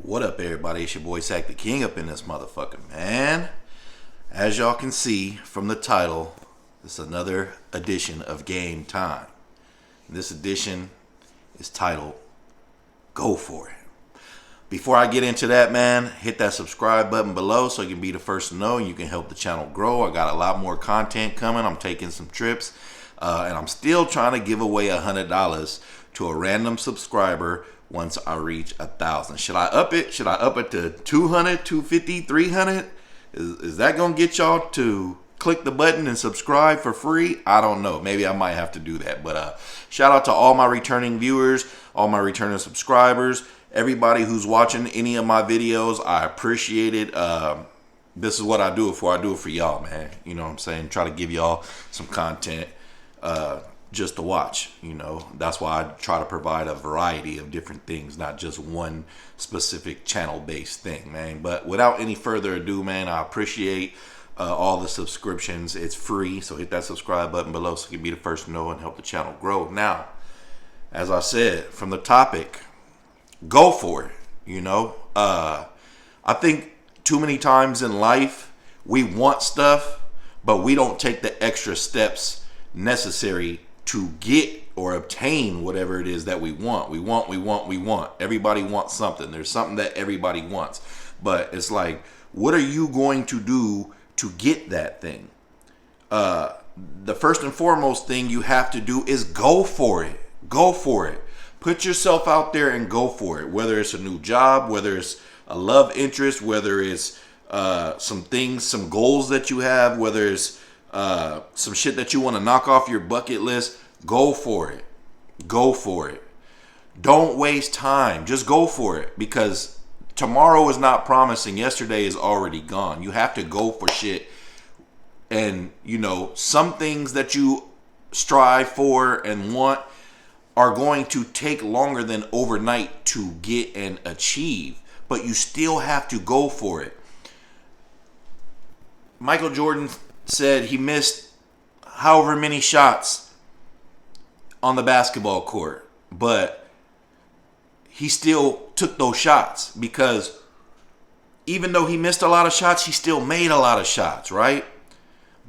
What up, everybody? It's your boy Sack the King up in this motherfucker, man. As y'all can see from the title, this is another edition of Game Time. This edition is titled Go For It. Before I get into that, man, hit that subscribe button below so you can be the first to know and you can help the channel grow. I got a lot more content coming. I'm taking some trips. And I'm still trying to give away $100 to a random subscriber once I reach 1,000. Should I up it? Should I up it to 200, 250, 300? Is that going to get y'all to click the button and subscribe for free? I don't know. Maybe I might have to do that. But shout out to all my returning viewers, all my returning subscribers, everybody who's watching any of my videos. I appreciate it. This is what I do it for. I do it for y'all, man. You know what I'm saying? Try to give y'all some content just to watch. You know, that's why I try to provide a variety of different things, not just one specific channel based thing, man. But without any further ado, man, I appreciate all the subscriptions. It's free, so hit that subscribe button below so you can be the first to know and help the channel grow. Now, as I said, from the topic, go for it. You know, I think too many times in life we want stuff, but we don't take the extra steps necessary to get or obtain whatever it is that we want. We want. Everybody wants something. There's something that everybody wants. But it's like, what are you going to do to get that thing? The first and foremost thing you have to do is go for it. Go for it. Put yourself out there and go for it. Whether it's a new job, whether it's a love interest, whether it's some things, some goals that you have, whether it's some shit that you want to knock off your bucket list, go for it. Go for it. Don't waste time. Just go for it, because tomorrow is not promising. Yesterday is already gone. You have to go for shit. And, you know, some things that you strive for and want are going to take longer than overnight to get and achieve, but you still have to go for it. Michael Jordan said he missed however many shots on the basketball court, but he still took those shots, because even though he missed a lot of shots, he still made a lot of shots, right?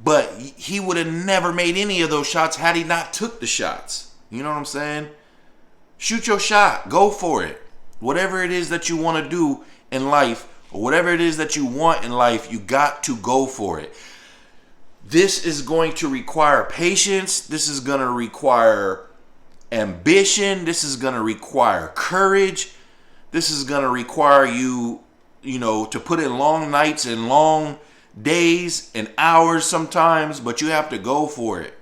But he would have never made any of those shots had he not took the shots. You know what I'm saying? Shoot your shot. Go for it. Whatever it is that you want to do in life, or whatever it is that you want in life, you got to go for it. This is going to require patience. This is going to require ambition. This is going to require courage. This is going to require you, to put in long nights and long days and hours sometimes, but you have to go for it.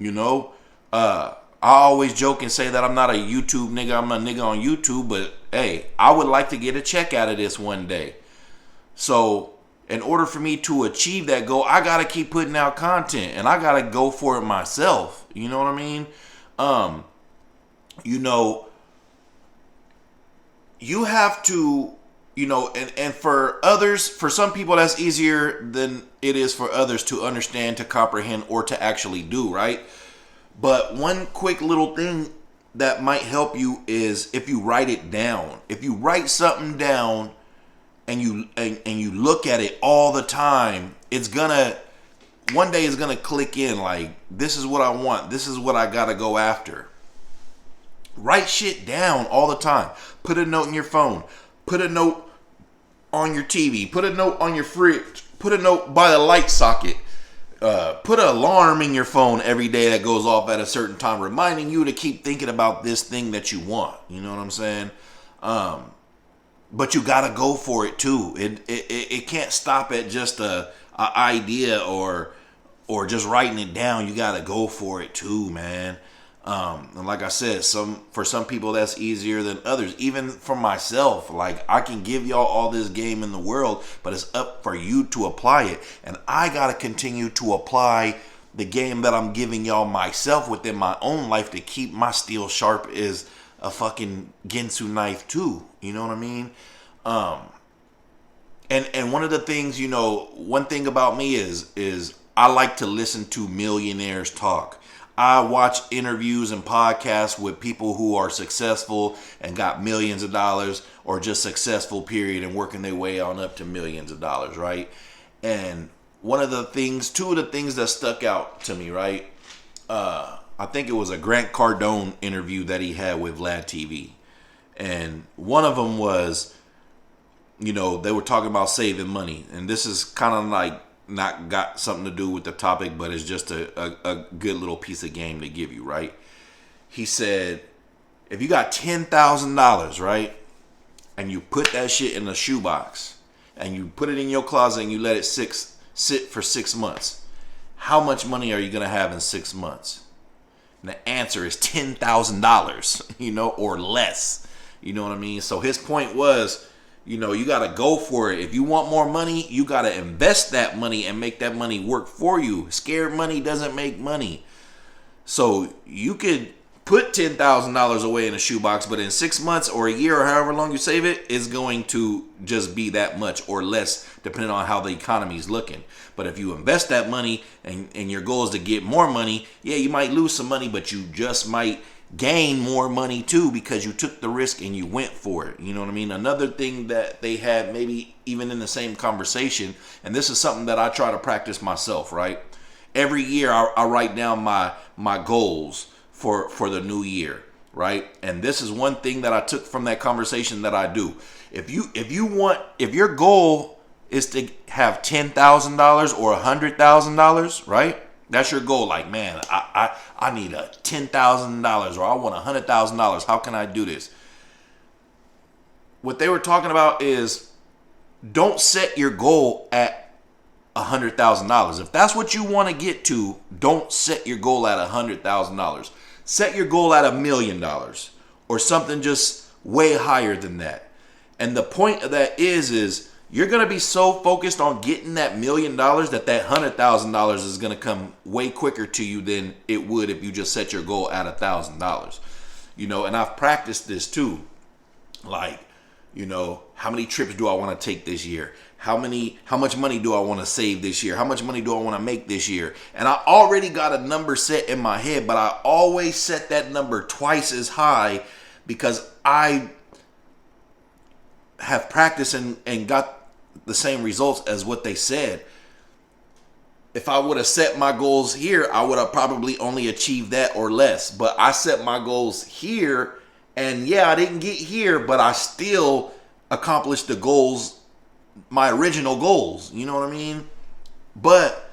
I always joke and say that I'm not a YouTube nigga. I'm a nigga on YouTube, but hey, I would like to get a check out of this one day. So in order for me to achieve that goal, I got to keep putting out content, and I got to go for it myself. You know what I mean? You have to, and for others, for some people, that's easier than it is for others to understand, to comprehend, or to actually do, right? But one quick little thing that might help you is if you write it down. If you write something down, and you look at it all the time, one day it's gonna click in, like, this is what I want, this is what I gotta go after. Write shit down all the time. Put a note in your phone, put a note on your TV, put a note on your fridge, put a note by the light socket, put an alarm in your phone every day that goes off at a certain time, reminding you to keep thinking about this thing that you want. You know what I'm saying? But you gotta go for it too. It can't stop at just a idea or just writing it down. You gotta go for it too, man. And like I said, for some people that's easier than others. Even for myself, like, I can give y'all all this game in the world, but it's up for you to apply it. And I gotta continue to apply the game that I'm giving y'all myself within my own life to keep my steel sharp as a fucking Ginsu knife too. You know what I mean? And one of the things, one thing about me is I like to listen to millionaires talk. I watch interviews and podcasts with people who are successful and got millions of dollars, or just successful period, and working their way on up to millions of dollars, right? And two of the things that stuck out to me, right? I think it was a Grant Cardone interview that he had with Vlad TV. And one of them was, they were talking about saving money. And this is kind of like not got something to do with the topic, but it's just a good little piece of game to give you, right? He said, if you got $10,000, right, and you put that shit in a shoebox and you put it in your closet and you let it sit for 6 months, how much money are you going to have in 6 months? And the answer is $10,000, or less. You know what I mean? So his point was, you got to go for it. If you want more money, you got to invest that money and make that money work for you. Scared money doesn't make money. So you could put $10,000 away in a shoebox, but in 6 months or a year or however long you save it, it's going to just be that much or less, depending on how the economy is looking. But if you invest that money and your goal is to get more money, yeah, you might lose some money, but you just might gain more money too, because you took the risk and you went for it. You know what I mean? Another thing that they had, maybe even in the same conversation, and this is something that I try to practice myself, right? Every year I write down my goals for the new year, right? And this is one thing that I took from that conversation that I do. If your goal is to have $10,000 or $100,000, right? That's your goal. Like, man, I need a $10,000, or I want $100,000. How can I do this? What they were talking about is, don't set your goal at $100,000. If that's what you want to get to, don't set your goal at $100,000. Set your goal at $1 million or something just way higher than that. And the point of that is you're going to be so focused on getting that $1 million that $100,000 is going to come way quicker to you than it would if you just set your goal at $1,000. And I've practiced this too. Like, how many trips do I want to take this year? How much money do I want to save this year? How much money do I want to make this year? And I already got a number set in my head, but I always set that number twice as high because I have practiced and got the same results as what they said. If I would have set my goals here, I would have probably only achieved that or less. But I set my goals here, and yeah, I didn't get here, but I still accomplished the goals, my original goals. You know what I mean? But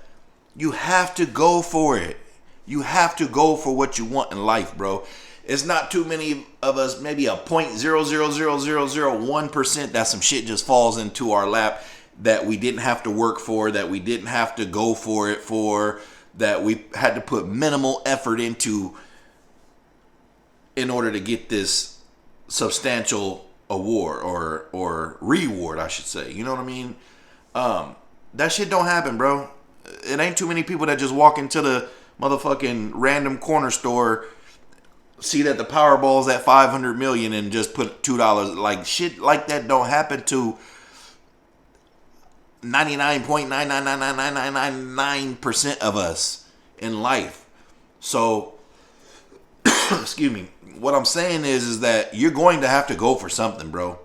you have to go for it. You have to go for what you want in life, bro. It's not too many of us, maybe a 0.0000001% that some shit just falls into our lap that we didn't have to work for, that we didn't have to go for it for, that we had to put minimal effort into in order to get this substantial award or reward, I should say. You know what I mean? That shit don't happen, bro. It ain't too many people that just walk into the motherfucking random corner store, see that the Powerball's at 500 million and just put $2. Like, shit like that don't happen to 99.9999999% of us in life. So, excuse me. What I'm saying is that you're going to have to go for something, bro.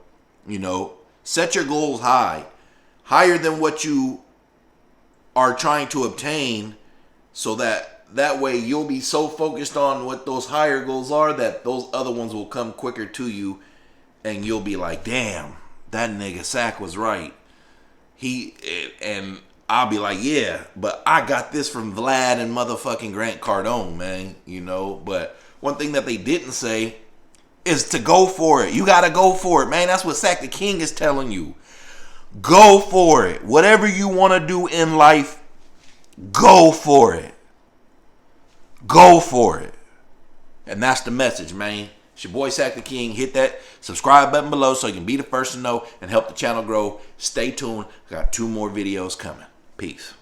Set your goals higher than what you are trying to obtain, so that way you'll be so focused on what those higher goals are that those other ones will come quicker to you, and you'll be like, damn, that nigga Sack was right. And I'll be like, yeah, but I got this from Vlad and motherfucking Grant Cardone, man. But one thing that they didn't say is to go for it. You got to go for it, man. That's what Sack the King is telling you. Go for it. Whatever you want to do in life, go for it. Go for it. And that's the message, man. It's your boy Sack the King. Hit that subscribe button below so you can be the first to know and help the channel grow. Stay tuned. Got 2 more videos coming. Peace.